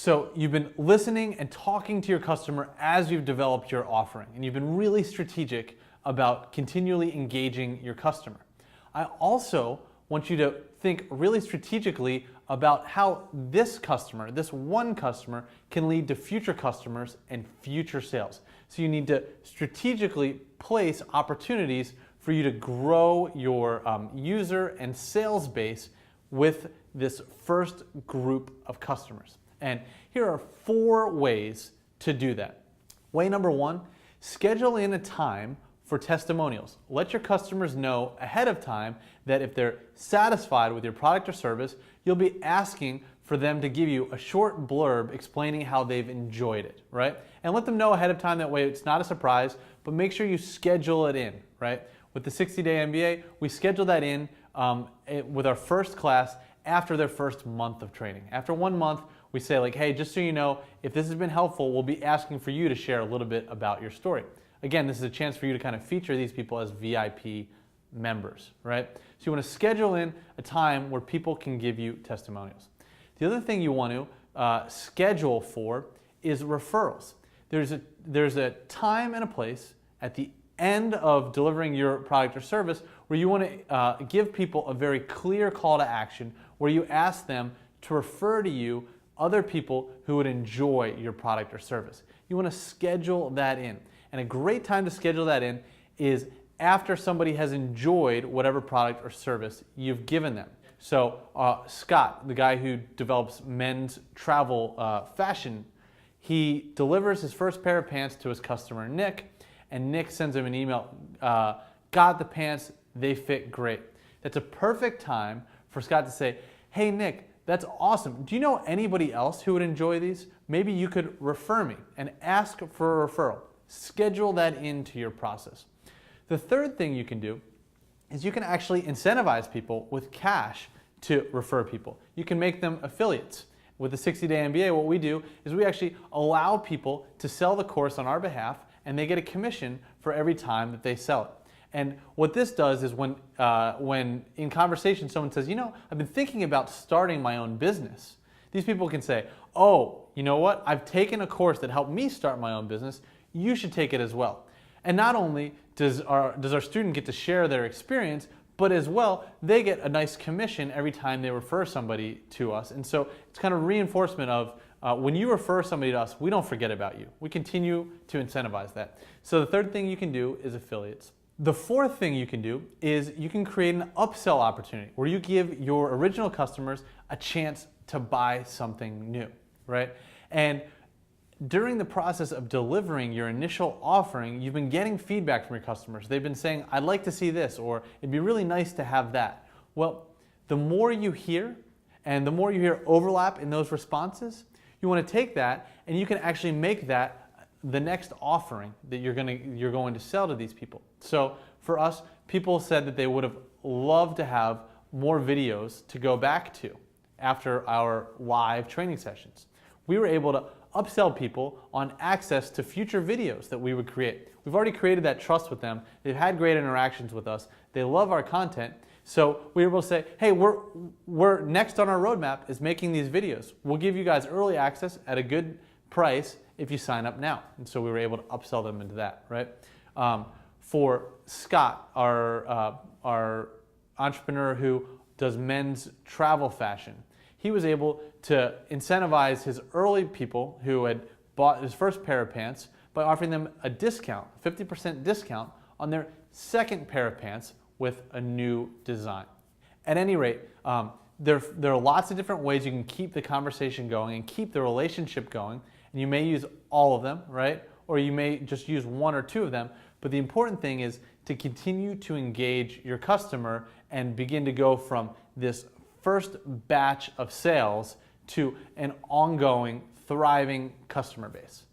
So you've been listening and talking to your customer as you've developed your offering, and you've been really strategic about continually engaging your customer. I also want you to think really strategically about how this customer, this one customer, can lead to future customers and future sales. So you need to strategically place opportunities for you to grow your user and sales base with this first group of customers. And here are 4 ways to do that. Way number 1, schedule in a time for testimonials. Let your customers know ahead of time that if they're satisfied with your product or service, you'll be asking for them to give you a short blurb explaining how they've enjoyed it, right? And let them know ahead of time, that way it's not a surprise, but make sure you schedule it in, right? With the 60-day MBA, we schedule that in with our first class after their first month of training. After 1 month, we say like, hey, just so you know, if this has been helpful, we'll be asking for you to share a little bit about your story. Again, this is a chance for you to kind of feature these people as VIP members, right? So you want to schedule in a time where people can give you testimonials. The other thing you want to schedule for is referrals. There's a time and a place at the end of delivering your product or service where you want to give people a very clear call to action, where you ask them to refer to you other people who would enjoy your product or service. You want to schedule that in. And a great time to schedule that in is after somebody has enjoyed whatever product or service you've given them. So Scott, the guy who develops men's travel fashion, he delivers his first pair of pants to his customer, Nick, and Nick sends him an email, got the pants, they fit great. That's a perfect time for Scott to say, hey Nick, that's awesome. Do you know anybody else who would enjoy these? Maybe you could refer me, and ask for a referral. Schedule that into your process. The third thing you can do is you can actually incentivize people with cash to refer people. You can make them affiliates. With the 60-day MBA, what we do is we actually allow people to sell the course on our behalf, and they get a commission for every time that they sell it. And what this does is when in conversation someone says, you know, I've been thinking about starting my own business, these people can say, oh, you know what, I've taken a course that helped me start my own business, you should take it as well. And not only does our student get to share their experience, but as well, they get a nice commission every time they refer somebody to us. And so it's kind of reinforcement of when you refer somebody to us, we don't forget about you. We continue to incentivize that. So the third thing you can do is affiliates. The fourth thing you can do is you can create an upsell opportunity where you give your original customers a chance to buy something new, right? And during the process of delivering your initial offering, you've been getting feedback from your customers. They've been saying, I'd like to see this, or it'd be really nice to have that. Well, the more you hear, and the more you hear overlap in those responses, you want to take that and you can actually make that the next offering that you're going to sell to these people. So for us, people said that they would have loved to have more videos to go back to after our live training sessions. We were able to upsell people on access to future videos that we would create. We've already created that trust with them. They've had great interactions with us. They love our content. So we were able to say, hey, we're next on our roadmap is making these videos. We'll give you guys early access at a good price if you sign up now. And so we were able to upsell them into that, right? For Scott, our entrepreneur who does men's travel fashion, he was able to incentivize his early people who had bought his first pair of pants by offering them a discount, 50% discount on their second pair of pants with a new design. At any rate, there are lots of different ways you can keep the conversation going and keep the relationship going. And you may use all of them, right? Or you may just use 1 or 2 of them. But the important thing is to continue to engage your customer and begin to go from this first batch of sales to an ongoing, thriving customer base.